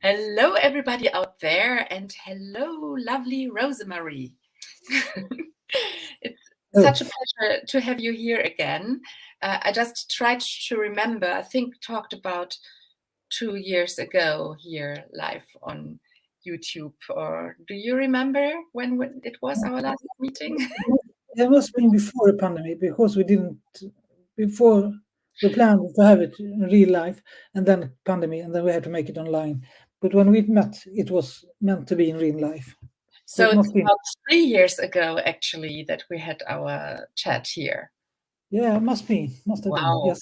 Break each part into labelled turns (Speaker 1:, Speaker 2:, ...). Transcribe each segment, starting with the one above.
Speaker 1: Hello, everybody out there, and hello, lovely Rosemari. It's such a pleasure to have you here again. I just tried to remember, I think we talked about 2 years ago here live on YouTube, or do you remember when it was our last meeting?
Speaker 2: It must have been before the pandemic, because before we planned to have it in real life, and then pandemic, and then we had to make it online. But when we met, it was meant to be in real life.
Speaker 1: So it's about 3 years ago, actually, that we had our chat here.
Speaker 2: Yeah, it must have been. Yes.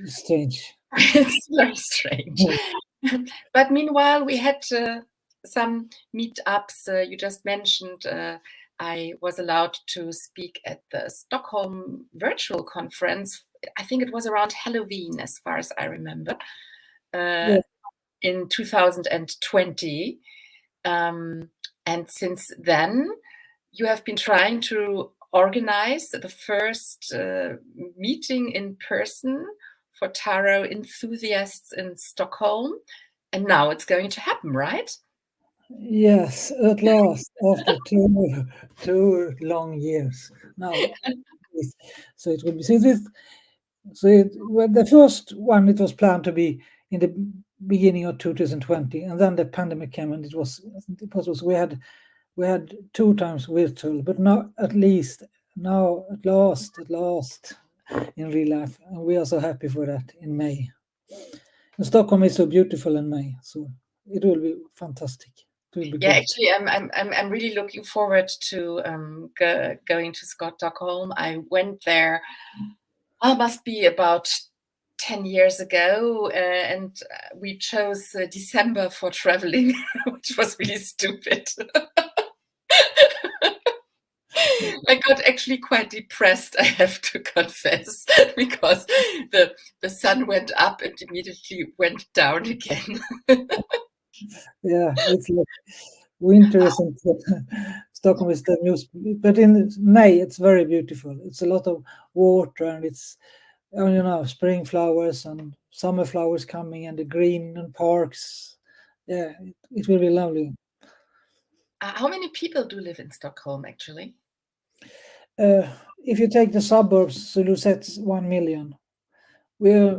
Speaker 2: It's strange.
Speaker 1: It's very strange. But meanwhile, we had some meetups. You just mentioned I was allowed to speak at the Stockholm virtual conference. I think it was around Halloween, as far as I remember, in 2020. And since then, you have been trying to organize the first meeting in person for tarot enthusiasts in Stockholm. And now it's going to happen, right?
Speaker 2: Yes, at last, after two long years. Now, so it will be. The first one, it was planned to be in the beginning of 2020, and then the pandemic came, and it was we had 2 times virtual, but now at last in real life, and we are so happy for that in May. And Stockholm is so beautiful in May, so it will be fantastic.
Speaker 1: Yeah, actually, I'm really looking forward to going to Stockholm. I went there. Must be about 10 years ago, and we chose December for traveling, which was really stupid. I got actually quite depressed, I have to confess, because the sun went up and immediately went down again.
Speaker 2: Yeah, it's like winter isn't Stockholm is the news, but in May it's very beautiful. It's a lot of water, and it's spring flowers and summer flowers coming, and the green and parks. Yeah, it will be lovely.
Speaker 1: How many people do live in Stockholm, actually?
Speaker 2: If you take the suburbs, so that's 1 million. We're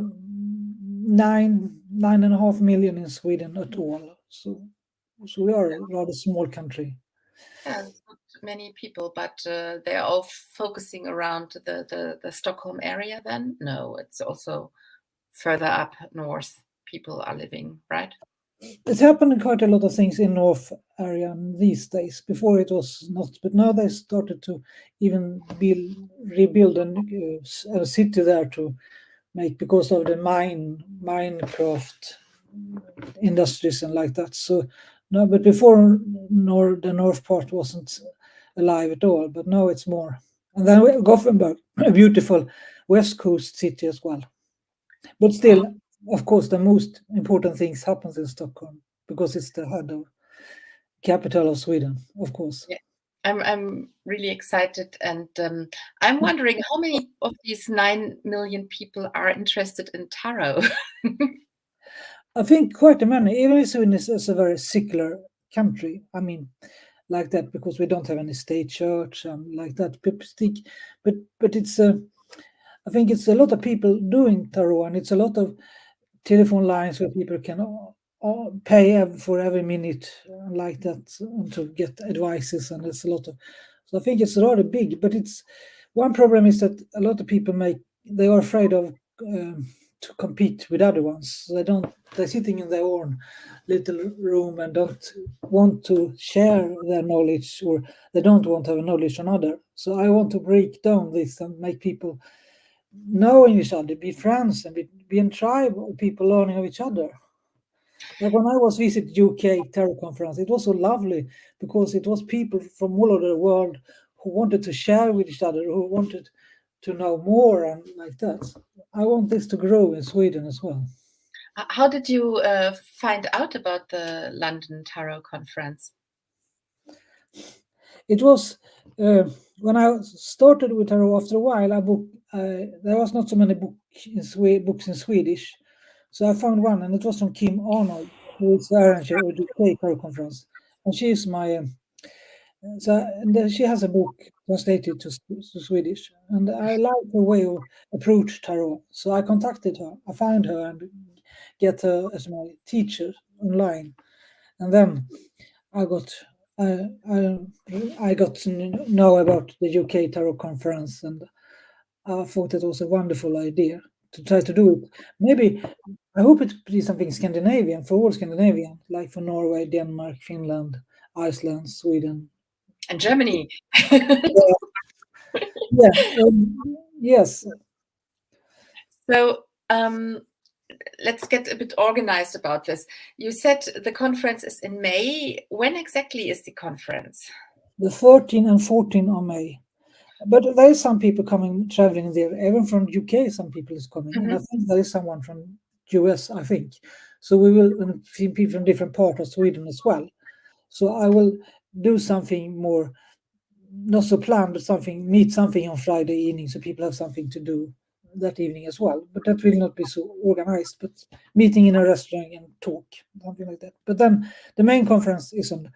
Speaker 2: 9.5 million in Sweden at all. So we are a rather small country.
Speaker 1: Yeah, not many people, but they're all focusing around the Stockholm area then? No, it's also further up north people are living, right?
Speaker 2: It's happened quite a lot of things in North area these days. Before it was not, but now they started to even rebuild a city there to make, because of the Minecraft industries and like that. So no, but before the north part wasn't alive at all, but now it's more. And then Gothenburg, a beautiful west coast city as well. But still, of course, the most important things happens in Stockholm, because it's the capital of Sweden, of course.
Speaker 1: Yeah. I'm really excited, and I'm wondering how many of these 9 million people are interested in tarot?
Speaker 2: I think quite many, even if Sweden is a very secular country. I mean, like that, because we don't have any state church and like that. But it's I think it's a lot of people doing tarot, and it's a lot of telephone lines where people can pay for every minute like that, and to get advices, and it's a lot of. So I think it's rather big, but it's one problem is that a lot of people they are afraid of to compete with other ones. So they're sitting in their own little room and don't want to share their knowledge, or they don't want to have knowledge on other. So I want to break down this and make people knowing each other, be friends, and be in tribe of people learning of each other. Like when I was visit UK Tarot Conference, it was so lovely, because it was people from all over the world who wanted to share with each other, who wanted to know more, and like that. I want this to grow in Sweden as well.
Speaker 1: How did you find out about the London Tarot Conference?
Speaker 2: It was when I started with tarot. After a while, there was not so many books in Swedish, so I found one, and it was from Kim Arnold, who is the arranger of the UK Tarot Conference, and she is my. And then she has a book translated to Swedish, and I like the way of approach tarot. So I contacted her, I found her, and get her as my teacher online, and then I got I got to know about the UK Tarot Conference, and I thought it was a wonderful idea to try to do it. Maybe I hope it be something Scandinavian for all Scandinavian, like for Norway, Denmark, Finland, Iceland, Sweden.
Speaker 1: And Germany.
Speaker 2: Yeah, yes.
Speaker 1: So let's get a bit organized about this. You said the conference is in May. When exactly is the conference?
Speaker 2: The 13 and 14 of May. But there is some people traveling there, even from UK. Some people is coming, and I think there is someone from US. I think so. We will see people from different parts of Sweden as well. So I will do something more, not so planned, but meet something on Friday evening, so people have something to do that evening as well. But that will not be so organized. But meeting in a restaurant and talk, something like that. But then the main conference is on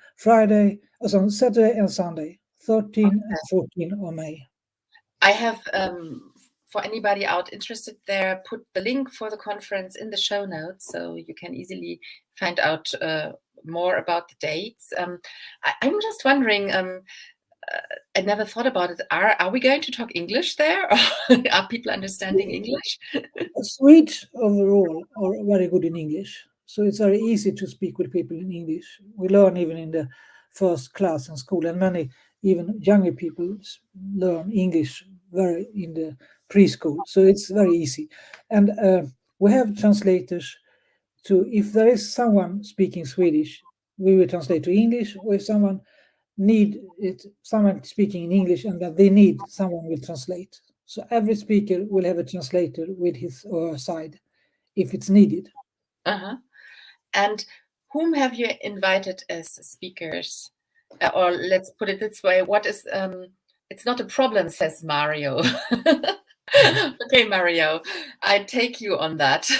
Speaker 2: on Saturday and Sunday, 13 and 14 of May.
Speaker 1: I have, for anybody out interested there, put the link for the conference in the show notes, so you can easily find out more about the dates. I'm just wondering, I never thought about it. Are we going to talk English there? Are people understanding English?
Speaker 2: Swedes overall are very good in English, so it's very easy to speak with people in English. We learn even in the first class in school, and many even younger people learn English very in the preschool, so it's very easy. And we have translators to, if there is someone speaking Swedish, we will translate to English, or if someone speaking in English and that they need someone will translate. So every speaker will have a translator with his or her side if it's needed.
Speaker 1: And whom have you invited as speakers? Or let's put it this way, what is it's not a problem, says Mario. Okay, Mario, I take you on that.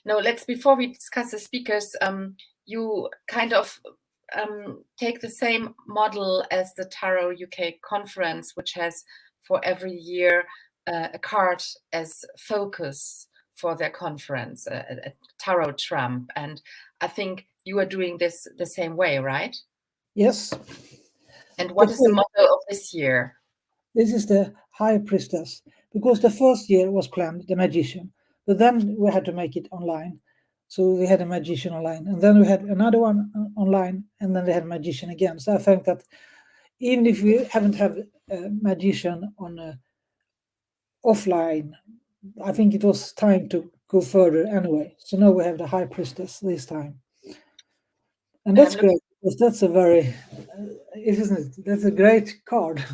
Speaker 1: No, before we discuss the speakers, you kind of take the same model as the Tarot UK conference, which has for every year a card as focus for their conference, a tarot trump. And I think you are doing this the same way, right?
Speaker 2: Yes.
Speaker 1: And what is the motto of this year?
Speaker 2: This is the High Priestess, because the first year was planned, the Magician, but then we had to make it online. So we had a Magician online, and then we had another one online, and then we had a Magician again. So I think that even if we haven't had a Magician on offline, I think it was time to go further anyway. So now we have the High Priestess this time. And that's great, because that's a very, isn't it? That's a great card.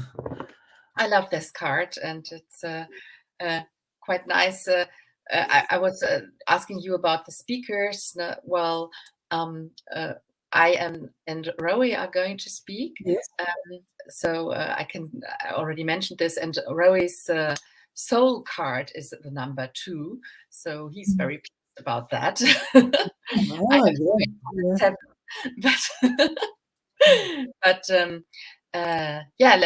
Speaker 1: I love this card, and it's quite nice. I was asking you about the speakers. Well, I am and Roe are going to speak.
Speaker 2: Yes.
Speaker 1: So I already mentioned this, and Roe's soul card is the number 2. So he's very pleased about that.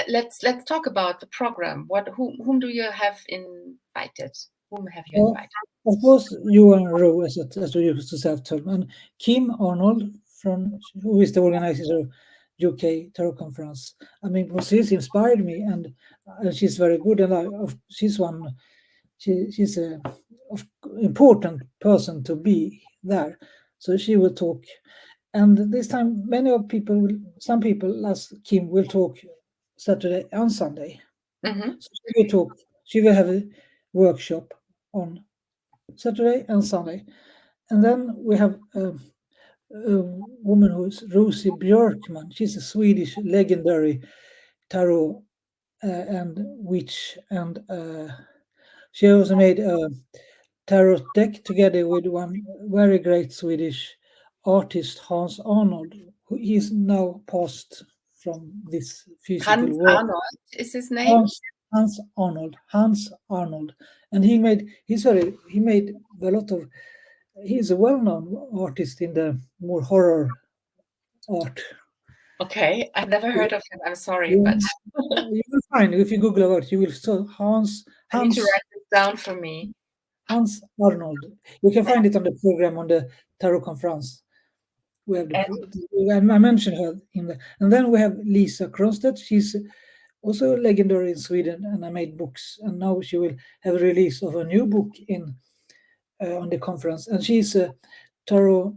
Speaker 1: Let's talk about the program. Whom do you have invited? Whom have you invited?
Speaker 2: Of course, you and Ro, as we used to say, and Kim Arnold, who is the organizer of UK Tarot Conference. I mean, she's inspired me, and she's very good, and she's an important person to be there. So she will talk. And this time, some people, as Kim, will talk Saturday and Sunday. So she will have a workshop on Saturday and Sunday. And then we have a woman who is Rose Björkman. She's a Swedish legendary tarot and witch. And she also made a tarot deck together with one very great Swedish artist, Hans Arnold. He is now passed from this physical world.
Speaker 1: Arnold is his name?
Speaker 2: Hans Arnold, and he made a lot of he's a well-known artist in the more horror art.
Speaker 1: Okay, I've never heard of him. I'm sorry,
Speaker 2: You,
Speaker 1: but
Speaker 2: you will find, if you Google about, you will saw
Speaker 1: I need to write this down for me.
Speaker 2: Hans Arnold. You can find it on the program on the Tarot Conference. We have I mentioned her in the, and then we have Lisa Kronstedt. She's also legendary in Sweden, and I made books, and now she will have a release of a new book in on the conference. And she's a tarot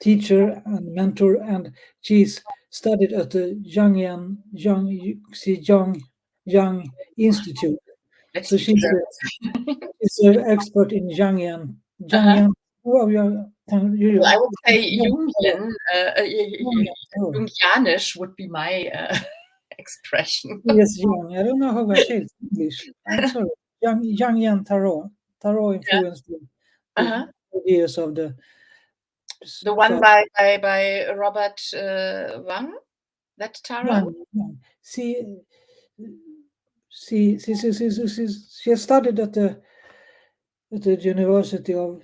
Speaker 2: teacher and mentor, and she's studied at the Young Institute.
Speaker 1: Let's
Speaker 2: So
Speaker 1: speak
Speaker 2: she's an expert in Jungian. Oh,
Speaker 1: Well, I would say Jungian, Jungianisch would be my expression.
Speaker 2: Yes, Jung. I don't know how I say it in English. I'm sorry. Jungian tarot. Tarot influenced the ideas of the
Speaker 1: one by Robert Wang. That tarot.
Speaker 2: She has studied at the University of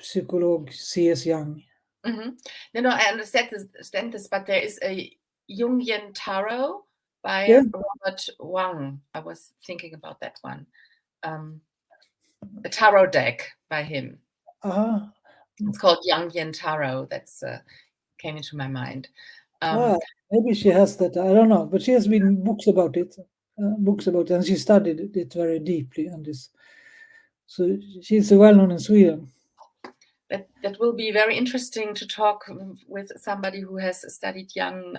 Speaker 2: Psycholog C.S. Young.
Speaker 1: No, I understand this, but there is a Jungian tarot by Robert Wang. I was thinking about that one. A tarot deck by him. It's called Jungian tarot. That's came into my mind.
Speaker 2: Maybe she has that. I don't know, but she has been books about it, and she studied it very deeply. And this, so she's well known in Sweden.
Speaker 1: That will be very interesting to talk with somebody who has studied Jung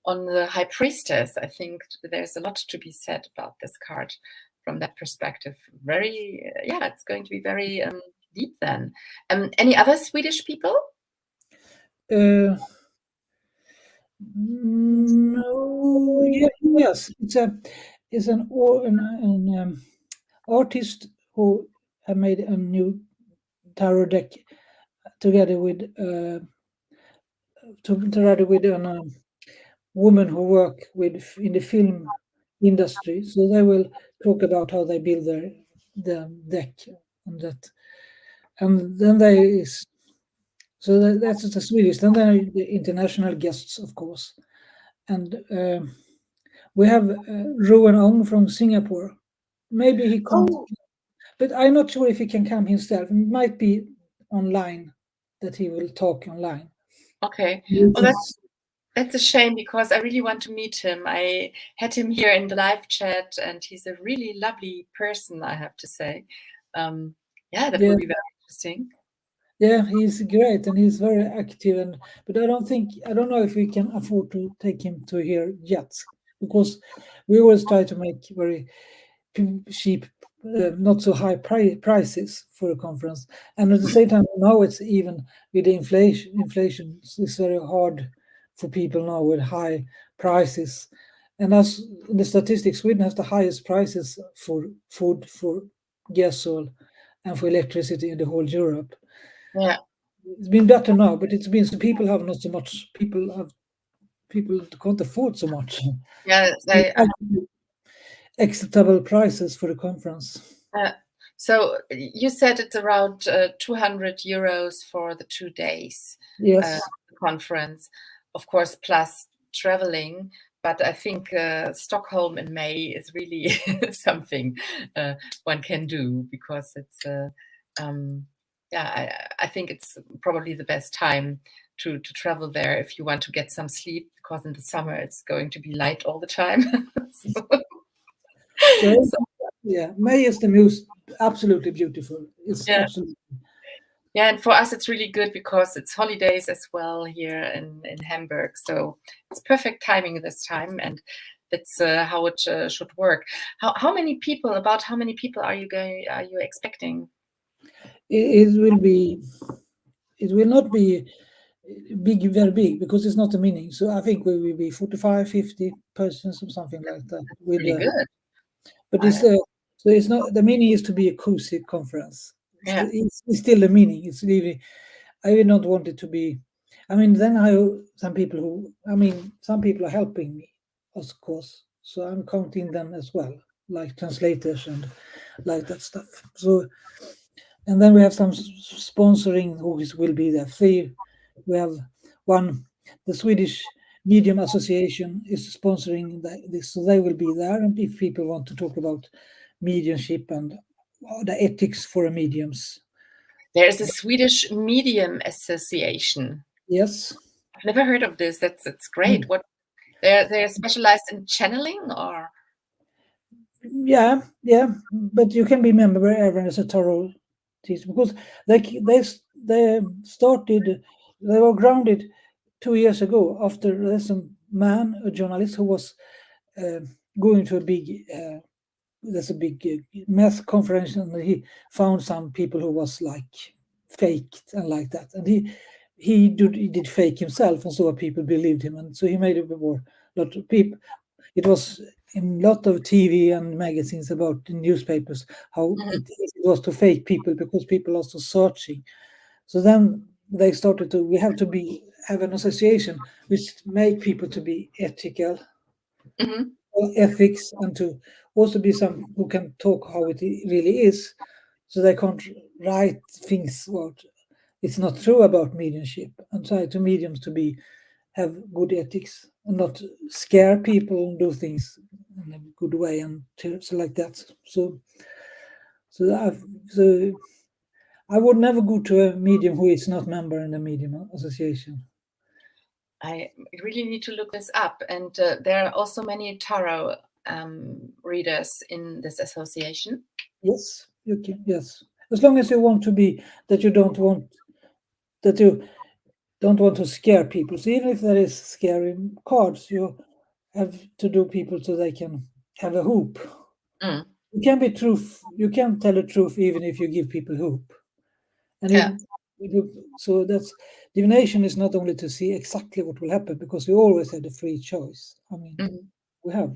Speaker 1: on the High Priestess. I think there's a lot to be said about this card from that perspective. It's going to be very deep then. Any other Swedish people?
Speaker 2: No. Yes, it's an artist who have made a new tarot deck together with a woman who work in the film industry. So they will talk about how they build the deck and that, and then that's the Swedish. Then there are the international guests, of course, and we have Rowan from Singapore. Maybe he comes, but I'm not sure if he can come himself. It might be online that he will talk online.
Speaker 1: Okay. Well, that's a shame because I really want to meet him. I had him here in the live chat, and he's a really lovely person, I have to say. That will be very interesting.
Speaker 2: Yeah, he's great and he's very active, but I don't know if we can afford to take him to here yet, because we always try to make very cheap, not so high prices for a conference, and at the same time now it's even with the inflation it's very hard for people now with high prices, and as in the statistics, Sweden has the highest prices for food, for gas oil, and for electricity in the whole Europe.
Speaker 1: Yeah,
Speaker 2: it's been better now, but it's been so people have not so much. People can't afford so much.
Speaker 1: Yeah,
Speaker 2: acceptable prices for the conference.
Speaker 1: So you said it's around 200 euros for the 2 days.
Speaker 2: Yes,
Speaker 1: conference, of course, plus traveling. But I think Stockholm in May is really something one can do, because it's I think it's probably the best time to travel there if you want to get some sleep, because in the summer it's going to be light all the time.
Speaker 2: May is the most absolutely beautiful. It's absolutely.
Speaker 1: Yeah, and for us it's really good because it's holidays as well here in Hamburg, so it's perfect timing this time, and that's how it should work. How many people are you expecting?
Speaker 2: It will not be very big, because it's not a meeting. So I think we will be 45, 50 persons or something like that.
Speaker 1: Really good.
Speaker 2: But it's not, the meaning is to be a cozy conference. It's still the meaning. It's really, I would not want it to be. I mean, then some people are helping me, of course. So I'm counting them as well, like translators and like that stuff. So And then we have some sponsoring who will be there. We have one, the Swedish Medium Association is sponsoring this, so they will be there. And if people want to talk about mediumship and the ethics for mediums.
Speaker 1: There's a Swedish Medium Association.
Speaker 2: Yes.
Speaker 1: I've never heard of this. That's great. What they're specialized in channeling, or?
Speaker 2: Yeah, but you can be member wherever as a tarot teacher, because they started, they were grounded 2 years ago after there's a man, a journalist, who was going to a big math conference, and he found some people who was like faked and like that, and he did fake himself, and so people believed him, and so he made it before a lot of people. It was in a lot of TV and magazines about the newspapers how it was to fake people because people are so searching. So then they started to, we have to have an association which make people to be ethical, ethics, and to also be some who can talk how it really is, so they can't write things what it's not true about mediumship, and try to mediums to have good ethics and not scare people and do things in a good way, and so like that. So I would never go to a medium who is not member in the medium association.
Speaker 1: I really need to look this up. And there are also many tarot readers in this association.
Speaker 2: Yes, you can. Yes, as long as you want to be that you don't want to scare people. So even if there is scary cards, you have to do people so they can have a hope. You can be truth. You can tell the truth even if you give people hope. And so that's divination is not only to see exactly what will happen, because we always have the free choice. I mean, we have.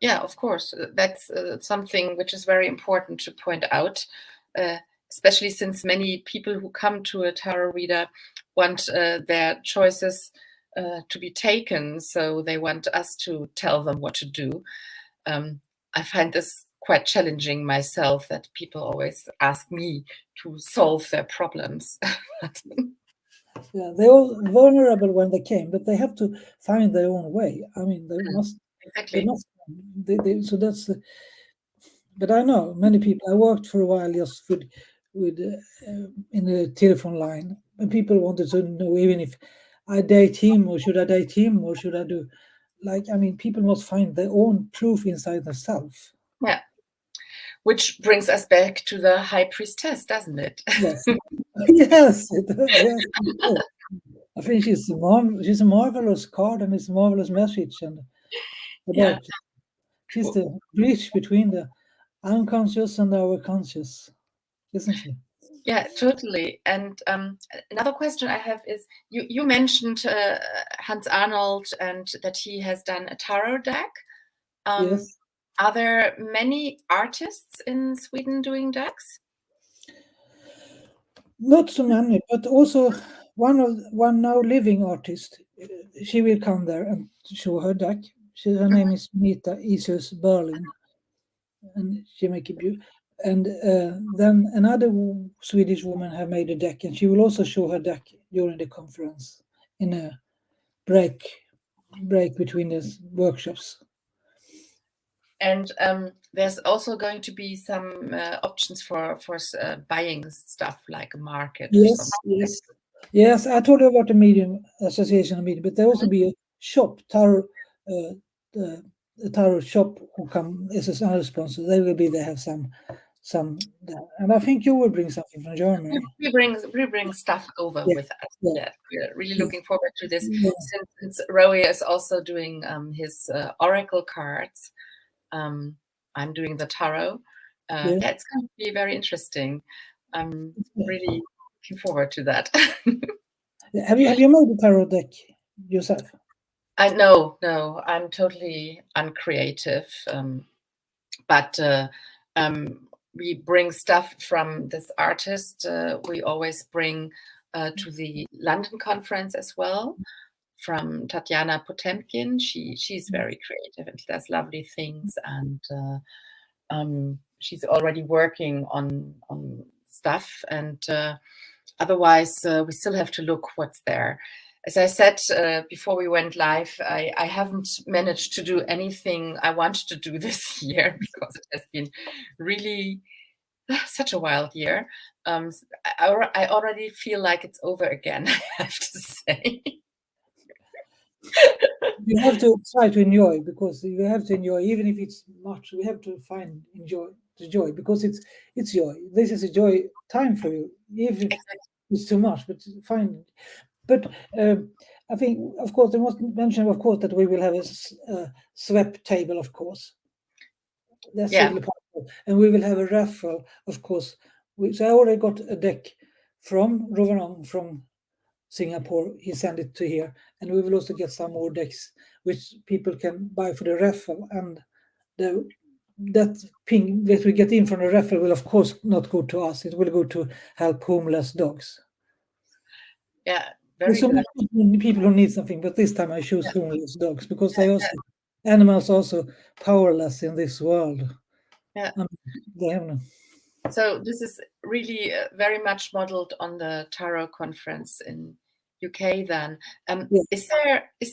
Speaker 1: Yeah, of course. That's something which is very important to point out, especially since many people who come to a tarot reader want their choices to be taken. So they want us to tell them what to do. I find this quite challenging myself, that people always ask me to solve their problems.
Speaker 2: Yeah, they're all vulnerable when they came, but they have to find their own way. I mean, they must.
Speaker 1: Exactly.
Speaker 2: They must. So that's. But I know many people. I worked for a while just with in the telephone line, and people wanted to know even if I date him, or should I date him, or should I do. Like, I mean, people must find their own truth inside themselves.
Speaker 1: Yeah. Which brings us back to the High Priestess, doesn't it?
Speaker 2: Yes. Yes. Yes. I think she's a marvelous card, and it's a marvelous message, and about she's the bridge between the unconscious and our conscious, isn't she?
Speaker 1: Yeah, totally. And another question I have is, you mentioned Hans Arnold, and that he has done a tarot deck.
Speaker 2: Yes.
Speaker 1: Are there many artists in Sweden doing decks?
Speaker 2: Not so many, but also one now living artist. She will come there and show her deck. Her name is Mita Isus Berlin, and she make it beautiful. And then another Swedish woman have made a deck, and she will also show her deck during the conference in a break between the workshops.
Speaker 1: And there's also going to be some options for buying stuff, like a market.
Speaker 2: Yes, yes, yes. I told you about the medium association of medium, but there also be a shop, tarot, the tarot shop who come as another sponsor. They will be there, have some, and I think you will bring something from Germany.
Speaker 1: We bring stuff over with us. Yeah, we're really looking forward to this. Since Roe is also doing his oracle cards, I'm doing the tarot. It's going to be very interesting. I'm really looking forward to that.
Speaker 2: Have you made a tarot deck yourself?
Speaker 1: No, I'm totally uncreative. But we bring stuff from this artist. We always bring to the London conference as well, from Tatiana Potemkin. She's very creative and does lovely things, and she's already working on stuff, and otherwise we still have to look what's there. As I said before we went live, I haven't managed to do anything I wanted to do this year because it has been really such a wild year. I already feel like it's over again, I have to say.
Speaker 2: You have to try to enjoy, because you have to enjoy, even if it's much. We have to find the joy, because it's joy. This is a joy time for you, even if it's too much. But find. But I think, of course, I must mention, of course, that we will have a swap table, of course. That's really powerful, and we will have a raffle, of course. So I already got a deck from Roverong from Singapore. He sent it to here, and we will also get some more decks which people can buy for the raffle. And that ping that we get in from the raffle will, of course, not go to us. It will go to help homeless dogs.
Speaker 1: Yeah,
Speaker 2: there's so many people who need something, but this time I choose homeless dogs, because they also animals also powerless in this world.
Speaker 1: Yeah.
Speaker 2: They have no.
Speaker 1: So this is really very much modeled on the Tarot Conference in UK then. Is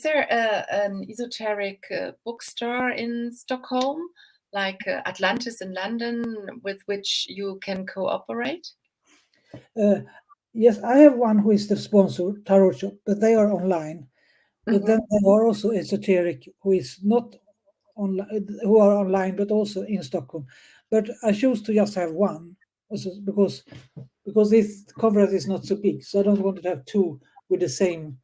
Speaker 1: there an esoteric bookstore in Stockholm, like Atlantis in London, with which you can cooperate?
Speaker 2: Yes, I have one who is the sponsor, Tarot Shop, but they are online. But then there are also esoteric who is not online, who are online, but also in Stockholm. But I choose to just have one, also because this conference is not so big, so I don't want to have two with the same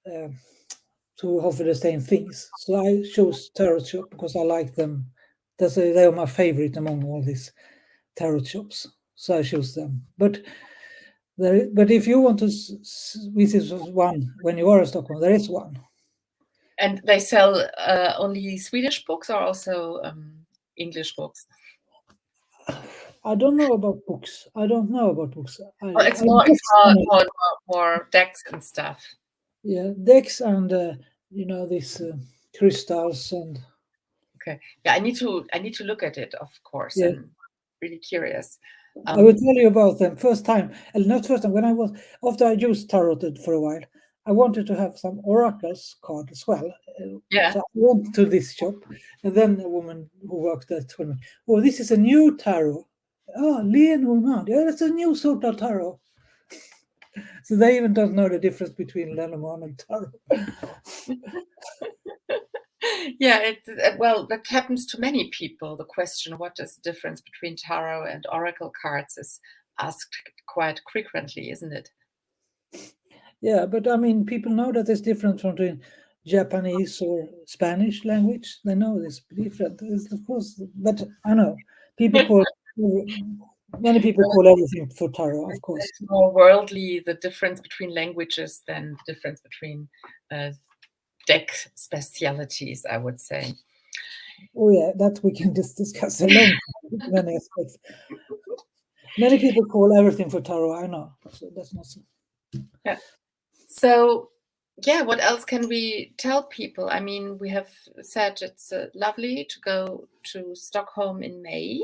Speaker 2: to offer the same things. So I chose Tarot Shop because I like them. They are my favorite among all these tarot shops. So I chose them. But if you want to visit one when you are in Stockholm, there is one.
Speaker 1: And they sell only Swedish books, or also English books?
Speaker 2: I don't know about books.
Speaker 1: It's more decks and stuff.
Speaker 2: Yeah, decks and these crystals and.
Speaker 1: Okay. Yeah, I need to look at it, of course. Yeah. I'm really curious.
Speaker 2: I will tell you about them. Not first time, when after I used Tarot for a while, I wanted to have some oracles card as well.
Speaker 1: Yeah.
Speaker 2: So I went to this shop, and then a woman who worked there told me, "Oh, this is a new tarot. Oh, Lenormand. Yeah, that's a new sort of tarot." So they even don't know the difference between Lenormand and tarot.
Speaker 1: Yeah, well, that happens to many people. The question, what is the difference between tarot and oracle cards, is asked quite frequently, isn't it?
Speaker 2: Yeah, but I mean, people know that there's difference between Japanese or Spanish language. They know this different. It's, of course, but I know many people call everything for tarot, of course.
Speaker 1: It's more worldly, the difference between languages, than the difference between deck specialities, I would say.
Speaker 2: Oh yeah, that we can just discuss a long time, many aspects. Many people call everything for tarot, I know. So that's not so.
Speaker 1: Yeah. So yeah, what else can we tell people? I mean, we have said it's lovely to go to Stockholm in May.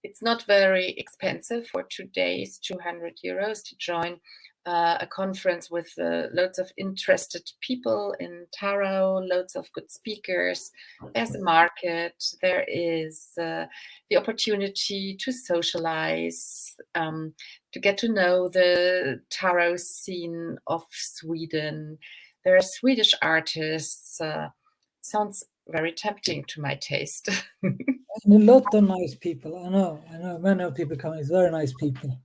Speaker 1: It's not very expensive for 2 days, 200 euros to join a conference with loads of interested people in tarot, loads of good speakers. There's a market. There is the opportunity to socialize, to get to know the tarot scene of Sweden. There are Swedish artists. Sounds very tempting to my taste.
Speaker 2: And a lot of nice people. I know. Many of people coming. It's very nice people.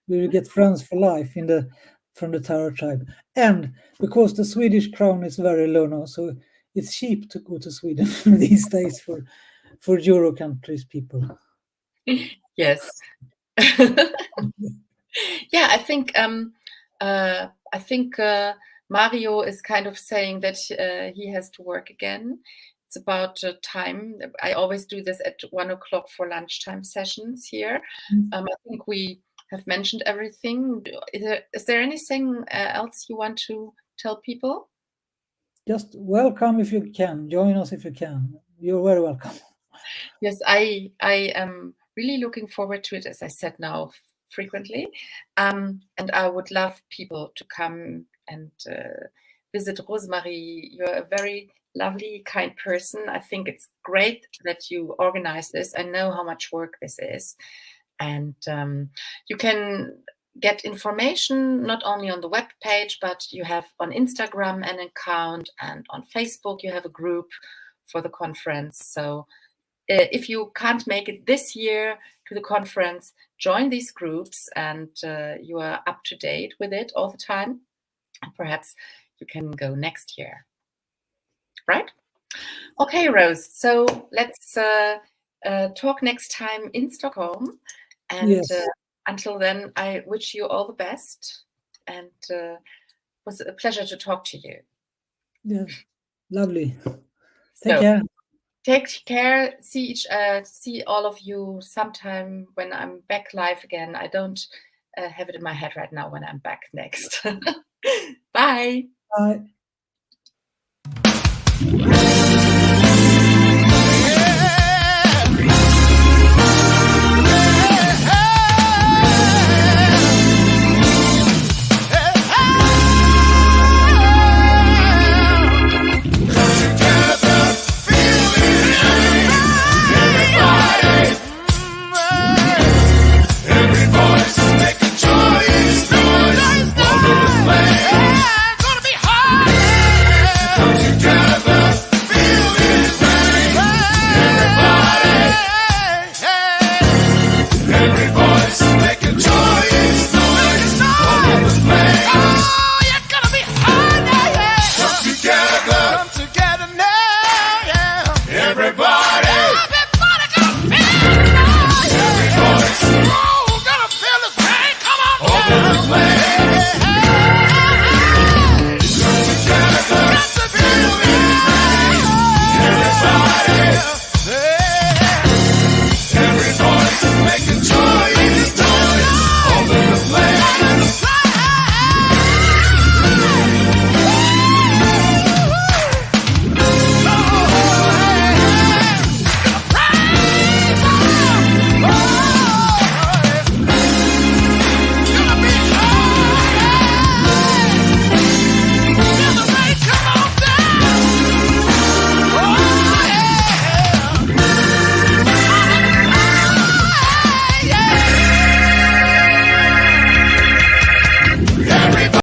Speaker 2: We will get friends for life from the tarot tribe. And because the Swedish crown is very low now, so it's cheap to go to Sweden these days for Euro countries people.
Speaker 1: Yes. Yeah, I think Mario is kind of saying that he has to work again. It's about time. I always do this at 1 o'clock for lunchtime sessions here. I think we have mentioned everything. Is there anything else you want to tell people?
Speaker 2: Just welcome if you can. Join us if you can. You're very welcome.
Speaker 1: Yes, I am really looking forward to it, as I said now frequently. And I would love people to come and visit Rosemari. You're a very lovely, kind person. I think it's great that you organize this. I know how much work this is. And you can get information not only on the web page, but you have on Instagram an account, and on Facebook you have a group for the conference. So if you can't make it this year to the conference, join these groups, and you are up to date with it all the time. And perhaps you can go next year. Right? Okay, Rose. So let's talk next time in Stockholm. And
Speaker 2: Yes.
Speaker 1: Until then, I wish you all the best. And it was a pleasure to talk to you.
Speaker 2: Yeah. Lovely.
Speaker 1: So,
Speaker 2: Take care.
Speaker 1: Take care. See all of you sometime when I'm back live again. I don't have it in my head right now when I'm back next. Bye.
Speaker 2: Bye.